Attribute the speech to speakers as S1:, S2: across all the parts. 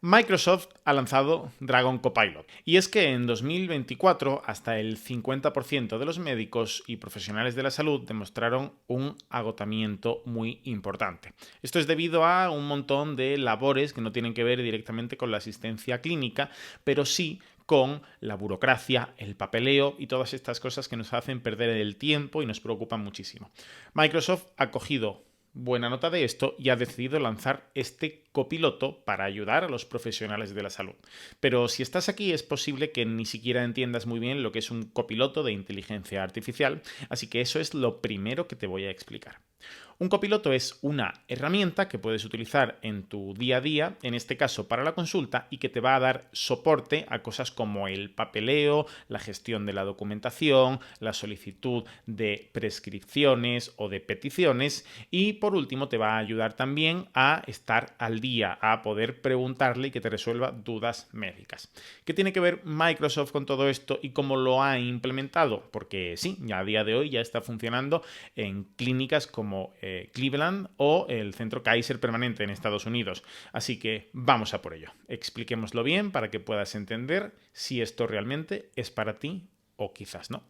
S1: Microsoft ha lanzado Dragon Copilot. Y es que en 2024 hasta el 50% de los médicos y profesionales de la salud demostraron un agotamiento muy importante. Esto es debido a un montón de labores que no tienen que ver directamente con la asistencia clínica, pero sí con la burocracia, el papeleo y todas estas cosas que nos hacen perder el tiempo y nos preocupan muchísimo. Microsoft ha cogido buena nota de esto y ha decidido lanzar este copiloto para ayudar a los profesionales de la salud. Pero si estás aquí es posible que ni siquiera entiendas muy bien lo que es un copiloto de inteligencia artificial, así que eso es lo primero que te voy a explicar. Un copiloto es una herramienta que puedes utilizar en tu día a día, en este caso para la consulta, y que te va a dar soporte a cosas como el papeleo, la gestión de la documentación, la solicitud de prescripciones o de peticiones y por último te va a ayudar también a estar al día, a poder preguntarle y que te resuelva dudas médicas. ¿Qué tiene que ver Microsoft con todo esto y cómo lo ha implementado? Porque sí, ya a día de hoy ya está funcionando en clínicas como Cleveland o el Centro Kaiser Permanente en Estados Unidos. Así que vamos a por ello. Expliquémoslo bien para que puedas entender si esto realmente es para ti o quizás no.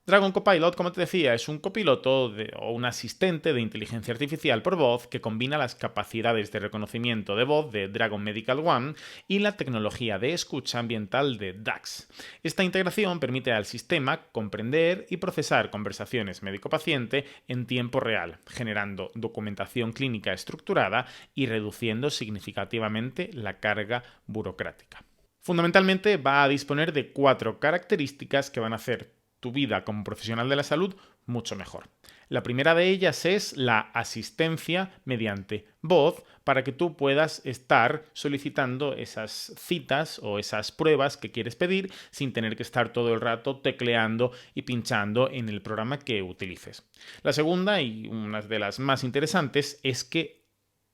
S1: Dragon Copilot, como te decía, es un copiloto o un asistente de inteligencia artificial por voz que combina las capacidades de reconocimiento de voz de Dragon Medical One y la tecnología de escucha ambiental de DAX. Esta integración permite al sistema comprender y procesar conversaciones médico-paciente en tiempo real, generando documentación clínica estructurada y reduciendo significativamente la carga burocrática. Fundamentalmente va a disponer de 4 características que van a hacer tu vida como profesional de la salud mucho mejor. La primera de ellas es la asistencia mediante voz para que tú puedas estar solicitando esas citas o esas pruebas que quieres pedir sin tener que estar todo el rato tecleando y pinchando en el programa que utilices. La segunda y una de las más interesantes es que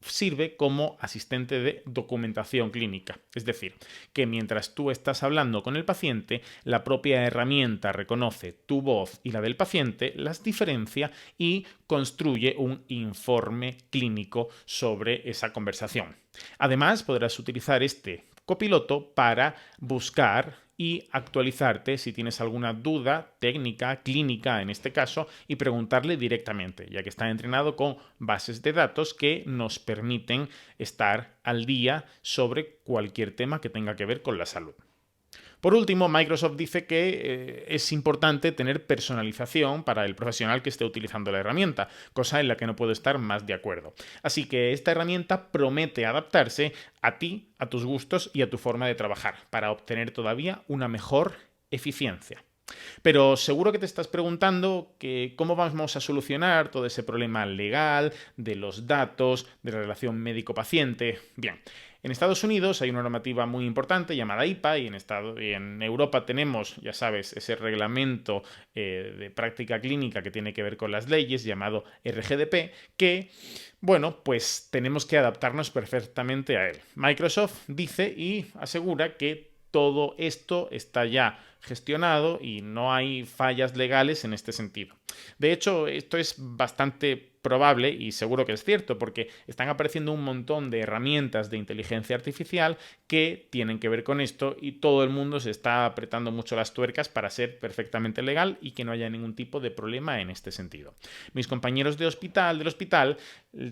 S1: sirve como asistente de documentación clínica. Es decir, que mientras tú estás hablando con el paciente, la propia herramienta reconoce tu voz y la del paciente, las diferencia y construye un informe clínico sobre esa conversación. Además, podrás utilizar este copiloto para buscar y actualizarte si tienes alguna duda técnica, clínica en este caso, y preguntarle directamente, ya que está entrenado con bases de datos que nos permiten estar al día sobre cualquier tema que tenga que ver con la salud. Por último, Microsoft dice que es importante tener personalización para el profesional que esté utilizando la herramienta, cosa en la que no puedo estar más de acuerdo. Así que esta herramienta promete adaptarse a ti, a tus gustos y a tu forma de trabajar, para obtener todavía una mejor eficiencia. Pero seguro que te estás preguntando que cómo vamos a solucionar todo ese problema legal, de los datos, de la relación médico-paciente. Bien, en Estados Unidos hay una normativa muy importante llamada IPA y en Europa tenemos, ya sabes, ese reglamento de práctica clínica que tiene que ver con las leyes llamado RGDP que, bueno, pues tenemos que adaptarnos perfectamente a él. Microsoft dice y asegura que todo esto está ya gestionado y no hay fallas legales en este sentido. De hecho, esto es bastante probable y seguro que es cierto porque están apareciendo un montón de herramientas de inteligencia artificial que tienen que ver con esto y todo el mundo se está apretando mucho las tuercas para ser perfectamente legal y que no haya ningún tipo de problema en este sentido. Mis compañeros del hospital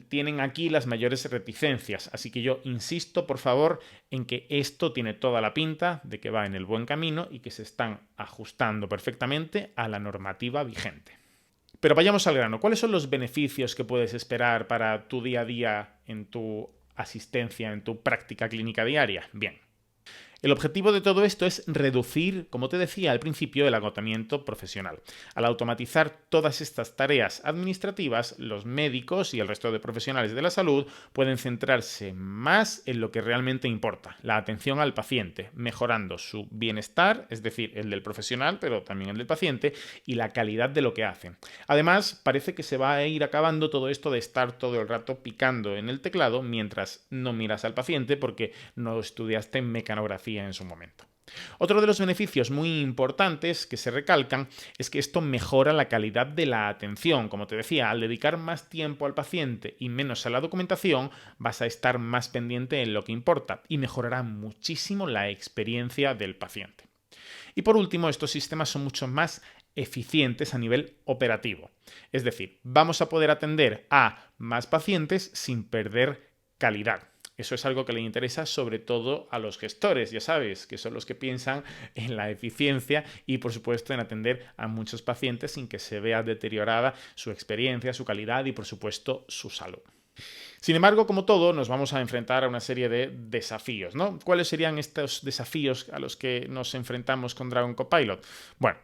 S1: tienen aquí las mayores reticencias, así que yo insisto por favor en que esto tiene toda la pinta de que va en el buen camino y que se están ajustando perfectamente a la normativa vigente. Pero vayamos al grano. ¿Cuáles son los beneficios que puedes esperar para tu día a día en tu asistencia, en tu práctica clínica diaria? Bien. El objetivo de todo esto es reducir, como te decía al principio, el agotamiento profesional. Al automatizar todas estas tareas administrativas, los médicos y el resto de profesionales de la salud pueden centrarse más en lo que realmente importa, la atención al paciente, mejorando su bienestar, es decir, el del profesional, pero también el del paciente, y la calidad de lo que hacen. Además, parece que se va a ir acabando todo esto de estar todo el rato picando en el teclado mientras no miras al paciente porque no estudiaste mecanografía en su momento. Otro de los beneficios muy importantes que se recalcan es que esto mejora la calidad de la atención. Como te decía, al dedicar más tiempo al paciente y menos a la documentación, vas a estar más pendiente en lo que importa y mejorará muchísimo la experiencia del paciente. Y por último, estos sistemas son mucho más eficientes a nivel operativo. Es decir, vamos a poder atender a más pacientes sin perder calidad. Eso es algo que le interesa sobre todo a los gestores, ya sabes, que son los que piensan en la eficiencia y, por supuesto, en atender a muchos pacientes sin que se vea deteriorada su experiencia, su calidad y, por supuesto, su salud. Sin embargo, como todo, nos vamos a enfrentar a una serie de desafíos, ¿no? ¿Cuáles serían estos desafíos a los que nos enfrentamos con Dragon Copilot? Bueno,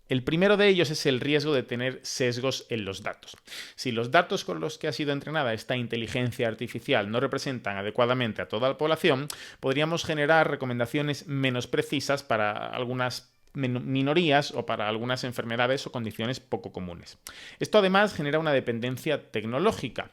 S1: el primero de ellos es el riesgo de tener sesgos en los datos. Si los datos con los que ha sido entrenada esta inteligencia artificial no representan adecuadamente a toda la población, podríamos generar recomendaciones menos precisas para algunas minorías o para algunas enfermedades o condiciones poco comunes. Esto además genera una dependencia tecnológica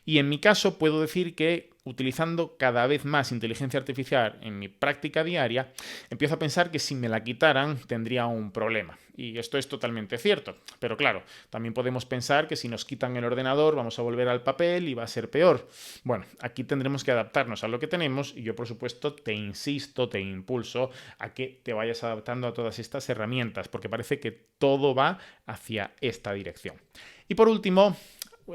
S1: y en mi caso puedo decir que utilizando cada vez más inteligencia artificial en mi práctica diaria, empiezo a pensar que si me la quitaran tendría un problema. Y esto es totalmente cierto. Pero claro, también podemos pensar que si nos quitan el ordenador vamos a volver al papel y va a ser peor. Bueno, aquí tendremos que adaptarnos a lo que tenemos y yo, por supuesto, te insisto, te impulso a que te vayas adaptando a todas estas herramientas, porque parece que todo va hacia esta dirección. Y por último,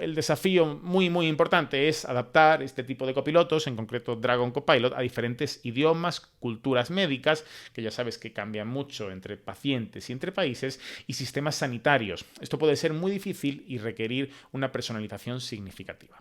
S1: el desafío muy importante es adaptar este tipo de copilotos, en concreto Dragon Copilot, a diferentes idiomas, culturas médicas, que ya sabes que cambian mucho entre pacientes y entre países, y sistemas sanitarios. Esto puede ser muy difícil y requerir una personalización significativa.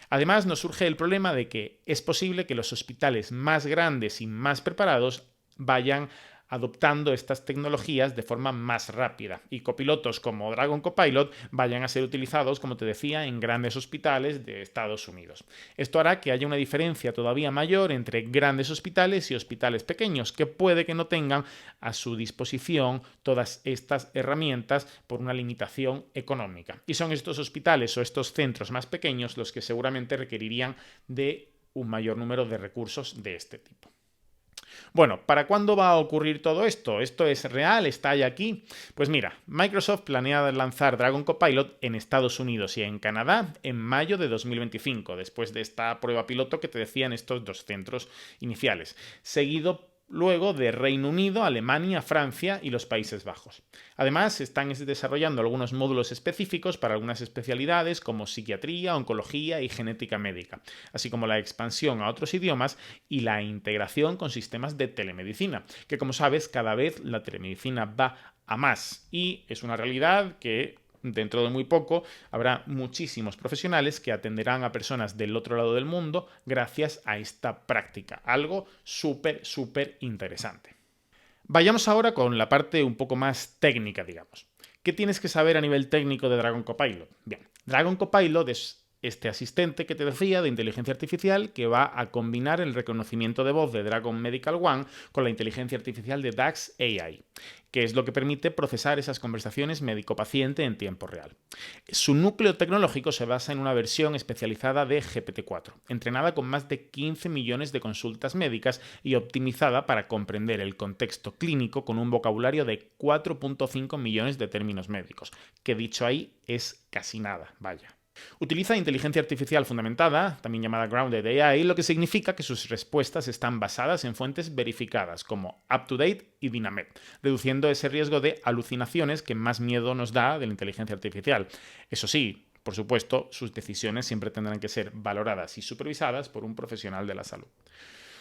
S1: Además, nos surge el problema de que es posible que los hospitales más grandes y más preparados vayan adoptando estas tecnologías de forma más rápida y copilotos como Dragon Copilot vayan a ser utilizados, como te decía, en grandes hospitales de Estados Unidos. Esto hará que haya una diferencia todavía mayor entre grandes hospitales y hospitales pequeños, que puede que no tengan a su disposición todas estas herramientas por una limitación económica. Y son estos hospitales o estos centros más pequeños los que seguramente requerirían de un mayor número de recursos de este tipo. Bueno, ¿para cuándo va a ocurrir todo esto? ¿Esto es real? ¿Está ya aquí? Pues mira, Microsoft planea lanzar Dragon Copilot en Estados Unidos y en Canadá en mayo de 2025, después de esta prueba piloto que te decía en estos dos centros iniciales, seguido luego de Reino Unido, Alemania, Francia y los Países Bajos. Además, se están desarrollando algunos módulos específicos para algunas especialidades como psiquiatría, oncología y genética médica, así como la expansión a otros idiomas y la integración con sistemas de telemedicina, que como sabes, cada vez la telemedicina va a más y es una realidad que dentro de muy poco habrá muchísimos profesionales que atenderán a personas del otro lado del mundo gracias a esta práctica. Algo súper interesante. Vayamos ahora con la parte un poco más técnica, digamos. ¿Qué tienes que saber a nivel técnico de Dragon Copilot? Bien, Dragon Copilot es este asistente que te decía de inteligencia artificial que va a combinar el reconocimiento de voz de Dragon Medical One con la inteligencia artificial de DAX AI, que es lo que permite procesar esas conversaciones médico-paciente en tiempo real. Su núcleo tecnológico se basa en una versión especializada de GPT-4, entrenada con más de 15 millones de consultas médicas y optimizada para comprender el contexto clínico con un vocabulario de 4.5 millones de términos médicos, que dicho ahí es casi nada, vaya. Utiliza inteligencia artificial fundamentada, también llamada Grounded AI, lo que significa que sus respuestas están basadas en fuentes verificadas como UpToDate y Dynamed, reduciendo ese riesgo de alucinaciones que más miedo nos da de la inteligencia artificial. Eso sí, por supuesto, sus decisiones siempre tendrán que ser valoradas y supervisadas por un profesional de la salud.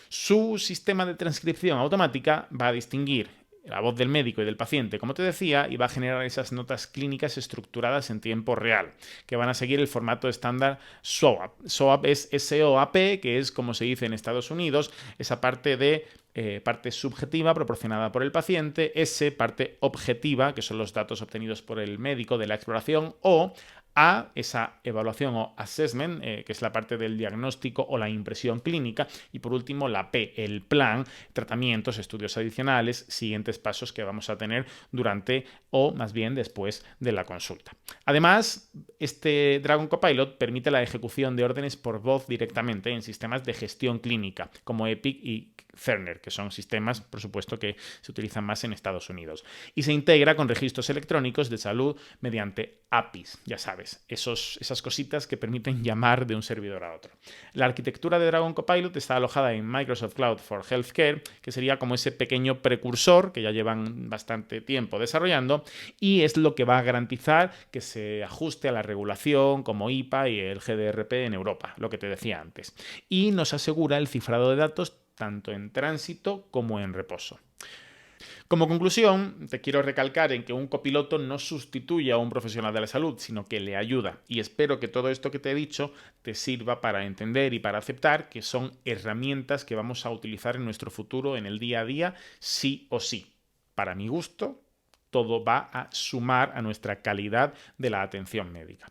S1: Su sistema de transcripción automática va a distinguir la voz del médico y del paciente, como te decía, y va a generar esas notas clínicas estructuradas en tiempo real, que van a seguir el formato estándar SOAP. SOAP es SOAP, que es, como se dice en Estados Unidos, esa parte de parte subjetiva proporcionada por el paciente, S, parte objetiva, que son los datos obtenidos por el médico de la exploración, o A, esa evaluación o assessment, que es la parte del diagnóstico o la impresión clínica, y por último la P, el plan, tratamientos, estudios adicionales, siguientes pasos que vamos a tener durante o más bien después de la consulta. Además, este Dragon Copilot permite la ejecución de órdenes por voz directamente en sistemas de gestión clínica como Epic y Cerner, que son sistemas, por supuesto, que se utilizan más en Estados Unidos. Y se integra con registros electrónicos de salud mediante APIs, ya sabes, esas cositas que permiten llamar de un servidor a otro. La arquitectura de Dragon Copilot está alojada en Microsoft Cloud for Healthcare, que sería como ese pequeño precursor que ya llevan bastante tiempo desarrollando, y es lo que va a garantizar que se ajuste a la regulación como IPA y el GDRP en Europa, lo que te decía antes. Y nos asegura el cifrado de datos tanto en tránsito como en reposo. Como conclusión, te quiero recalcar en que un copiloto no sustituye a un profesional de la salud, sino que le ayuda. Y espero que todo esto que te he dicho te sirva para entender y para aceptar que son herramientas que vamos a utilizar en nuestro futuro, en el día a día, sí o sí. Para mi gusto, todo va a sumar a nuestra calidad de la atención médica.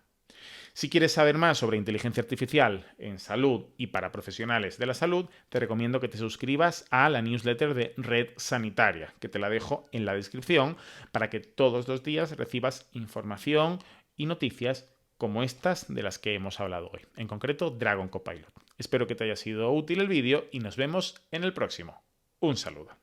S1: Si quieres saber más sobre inteligencia artificial en salud y para profesionales de la salud, te recomiendo que te suscribas a la newsletter de Red Sanitaria, que te la dejo en la descripción para que todos los días recibas información y noticias como estas de las que hemos hablado hoy, en concreto Dragon Copilot. Espero que te haya sido útil el vídeo y nos vemos en el próximo. Un saludo.